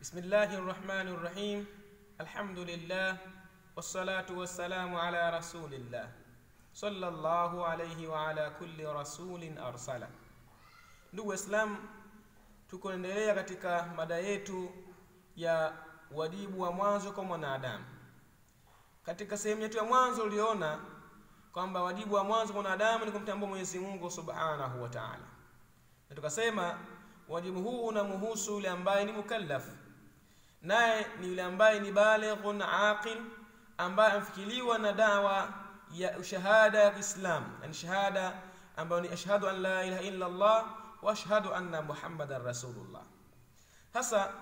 Bismillahir Rahmanir Rahim. Alhamdulillah wassalatu wassalamu ala rasulillah sallallahu alayhi wa ala kulli rasulin arsala. Ndugu Islam, tukoendelea katika mada yetu ya wajibu wa mwanzo kwa mwanadamu. Katika sehemu yetu ya mwanzo uliona kwamba wajibu wa mwanzo kwa mwanadamu ni kumtambua Mwenyezi Mungu Subhanahu wa Ta'ala. Na tukasema wajibu huu unamhusu yule ambaye ni mukallaf, naye ni yule ambaye ni balighun aqil, ambaye amfikiliwa na dawa ya shahada ya Islam, yani shahada ambayo ni ashhadu an la ilaha illa Allah wa ashhadu anna Muhammadar Rasulullah. Sasa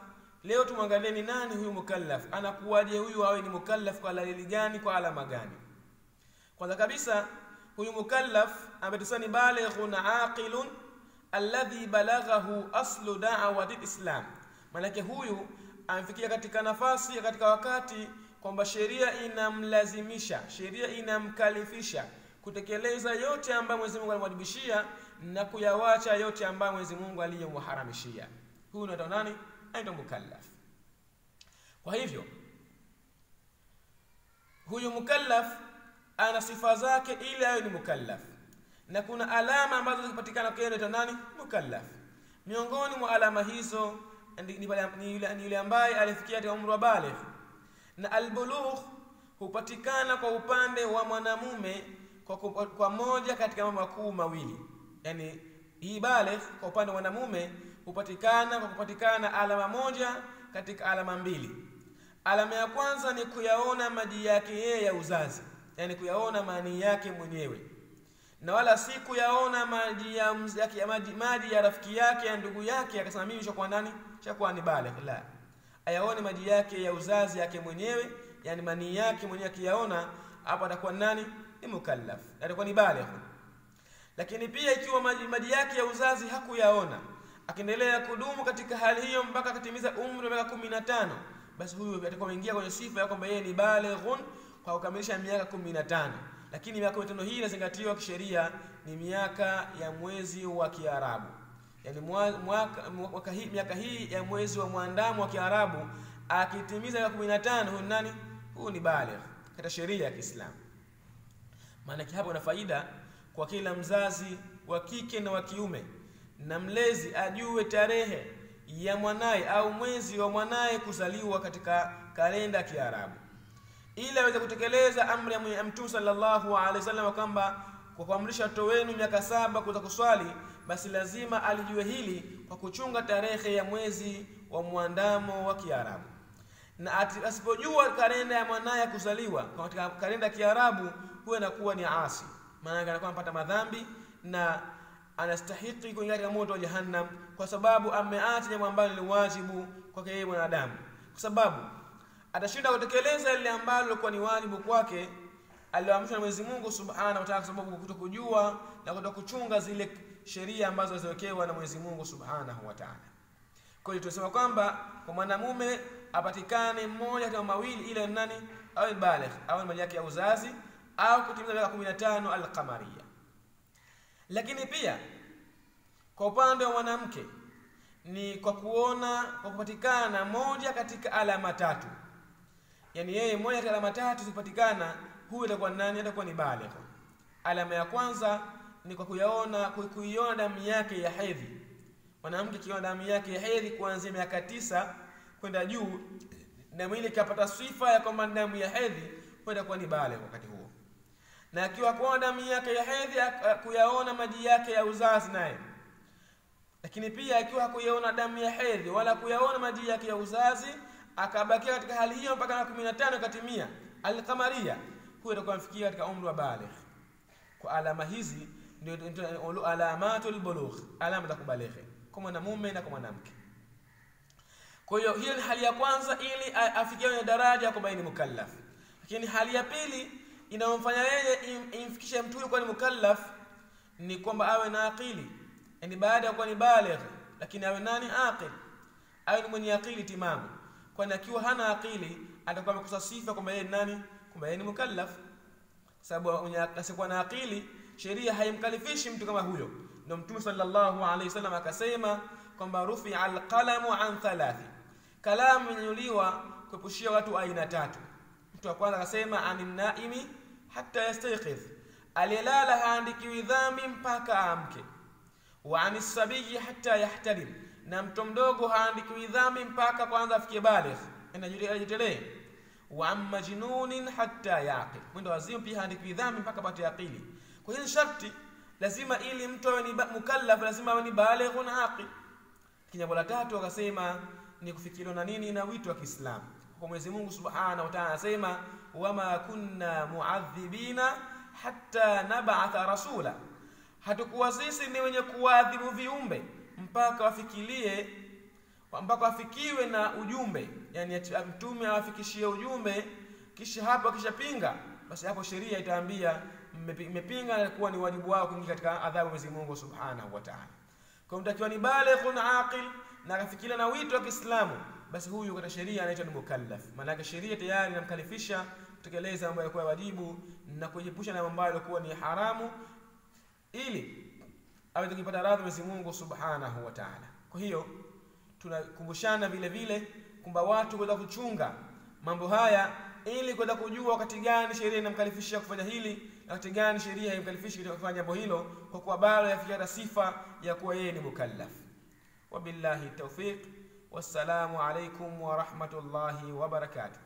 leo tumwangalie ni nani huyu mukallaf, anakuwaje huyu awe ni mukallaf, kwa dalili gani, kwa alama gani? Kwanza kabisa, huyu mukallaf ametusani balighun aqilun alladhi balaghahu aslu da'wati al-Islam. Maana huyu amefikia katika nafasi, katika wakati kwamba sheria inamlazimisha, sheria inamkalifisha kutekeleza yote ambayo Mwenyezi Mungu alimwajibishia na kuyawacha yote ambayo Mwenyezi Mungu aliyomharamishia. Huyu anaitwa nani? Anaitwa mukallaf. Kwa hivyo huyu mukallaf ana sifa zake ili awe ni mukallaf, na kuna alama ambazo zipatikana kwa yeye nani mukallaf. Miongoni mwa alama hizo ni yule ambaye alifikia katika umri wa baligh, na albulugh hupatikana kwa upande wa mwanamume kwa moja katika mambo makuu mawili. Yani hii baligh kwa upande wa mwanamume hupatikana kwa kupatikana alama moja katika alama mbili. Alama ya kwanza ni kuyaona maji yake yeye ya uzazi, yani kuyaona mani yake mwenyewe, na wala si kuyaona maji ya rafiki yake ya ndugu yake akasema mimi nishakuwa nani, nishakuwa ni baligh. La, ayaone maji yake ya uzazi yake mwenyewe, yani mani yake mwenyewe, akiyaona hapo atakuwa nani, ni mukallaf, atakuwa ni baligh. Lakini pia ikiwa maji yake ya uzazi hakuyaona, akiendelea kudumu katika hali hiyo mpaka akatimiza umri wa miaka 15, basi huyu atakuwa ameingia kwenye sifa ya kwamba yeye ni balighun kwa kukamilisha miaka 15. Lakini miaka 15 hii inazingatiwa kisheria ni miaka ya mwezi wa Kiarabu, yani miaka hii ya mwezi wa mwandamo wa Kiarabu. Akitimiza miaka 15, huyu nani? Huyu ni baligh katika sheria ya Kiislamu. Maana hapo ina faida kwa kila mzazi wa kike na wa kiume, na mlezi ajue tarehe ya mwanae au mwezi wa mwanae kuzaliwa katika kalenda ya Kiarabu, ili aweze kutekeleza amri ya Mtume sallallahu alaihi wasallam kwamba kwa kuamrisha watoto wenu miaka 7 kuweza kuswali, basi lazima alijue hili kwa kuchunga tarehe ya mwezi wa mwandamo wa Kiarabu. Na asipojua kalenda ya mwanae kuzaliwa katika kalenda ya Kiarabu, huwa inakuwa ni asi, maana anakuwa anapata madhambi na anastahili kuingia katika moto wa Jahannam, kwa sababu ameacha jambo ambalo ni wajibu kwake yeye mwanadamu, kwa sababu atashinda kutekeleza ile ambalo lilikuwa ni wajibu kwake aliyoamrishwa na Mwenyezi Mungu Subhanahu wa Ta'ala, kwa sababu kutokujua na kutokuchunga zile sheria ambazo zimewekewa na Mwenyezi Mungu Subhanahu wa Ta'ala. Kwa hiyo tunasema kwamba kwa mwanamume apatikane mmoja kati ya mawili, ile nani? Awe baligh, awe maji yake ya uzazi au kutimiza miaka 15 al-qamariya. Lakini pia kwa upande wa mwanamke ni kwa kuona, kwa kupatikana moja katika alama tatu, yani yeye moja katika alama tatu zipatikana, huyu atakuwa nani? Atakuwa ni baligh. Alama ya kwanza ni kwa kuiona damu yake ya hedhi. Mwanamke kiona damu yake ya hedhi kuanzia miaka 9 kwenda juu, na mwili kapata sifa ya kwamba damu ya hedhi, kwenda kuwa ni baligh wakati huo. Na akiwa kuona damu yake ya hedhi kuyaona maji yake ya uzazi naye. Lakini pia akiwa hakuyaona damu ya hedhi wala kuyaona maji yake ya uzazi, akabakia katika hali hiyo mpaka na 15 katimia al-qamariya, huyo atakuwa amefikia katika umri wa baligh. Kwa alama hizi ndio alamatul bulugh, alama za kubalighi kwa mwanamume na kwa mwanamke. Kwa hiyo hiyo ni hali ya kwanza, ili afikie kwenye daraja kwamba ni mukallaf. Lakini hali ya pili inayomfanya yeye imfikishe mtu huyo kwa ni mukallaf ni kwamba awe na akili, yani baada ya kuwa ni baligh, lakini awe nani? Aqil, awe ni mwenye akili timamu. Kwani akiwa hana akili atakuwa amekosa sifa kwamba yeye nani, kwamba yeye ni mukallaf, sababu mwenye asiyekuwa na akili sheria haimkalifishi mtu kama huyo. Ndio Mtume sallallahu alaihi wasallam akasema kwamba rufi'a al-qalamu an thalathi, Kalamu imenyanyuliwa kuepushia watu aina tatu. Mtu wa kwanza akasema anin naimi hatta yastayqiz, alilala haandikiwi dhambi mpaka amke. Wa anis sabiyi hatta yahtalim, na mtoto mdogo haandikiwi dhambi mpaka kwanza afikie baligh, ajitelee. Wa amma jinunin hatta yaqil, mwendo wazimu pia haandikiwi dhambi mpaka apate akili. Kwa hiyo sharti lazima ili mtu awe ni mukallaf lazima awe ni baligh na aqil. Jambo la tatu akasema ni kufikiriwa na nini? Na wito wa Kiislamu. Kwa Mwenyezi Mungu Subhanahu wa Ta'ala anasema wama kunna mu'adhibina hatta nab'atha rasula, hatakuwa sisi ni wenye kuadhibu viumbe mpaka wafikiwe na ujumbe, yani mtume awafikishie ujumbe, kisha hapo akishapinga basi hapo sheria itaambia mmepinga, na kuwa ni wajibu wao kuingia katika adhabu Mwenyezi Mungu Subhanahu wa Ta'ala. Kwa mtakiwa ni baligh na aqil na akafikiria na wito wa Kiislamu, basi huyu katika sheria anaitwa ni mukallaf. Maana yake sheria tayari inamkalifisha kutekeleza mambo yalikuwa wajibu na kujiepusha na mambo yalikuwa ni haramu, ili aweze kupata radhi Mwenyezi Mungu Subhanahu wa Ta'ala. Kwa hiyo tunakumbushana vile vile kwamba watu kwenda kuchunga mambo haya ili kwenda kujua wakati gani sheria inamkalifisha kufanya hili na wakati gani sheria haimkalifishi kufanya jambo hilo, kwa kuwa bado yafikia sifa ya kuwa yeye ni mukallaf. Wabillahi tawfiq, wassalamu alaykum wa rahmatullahi wa barakatuh.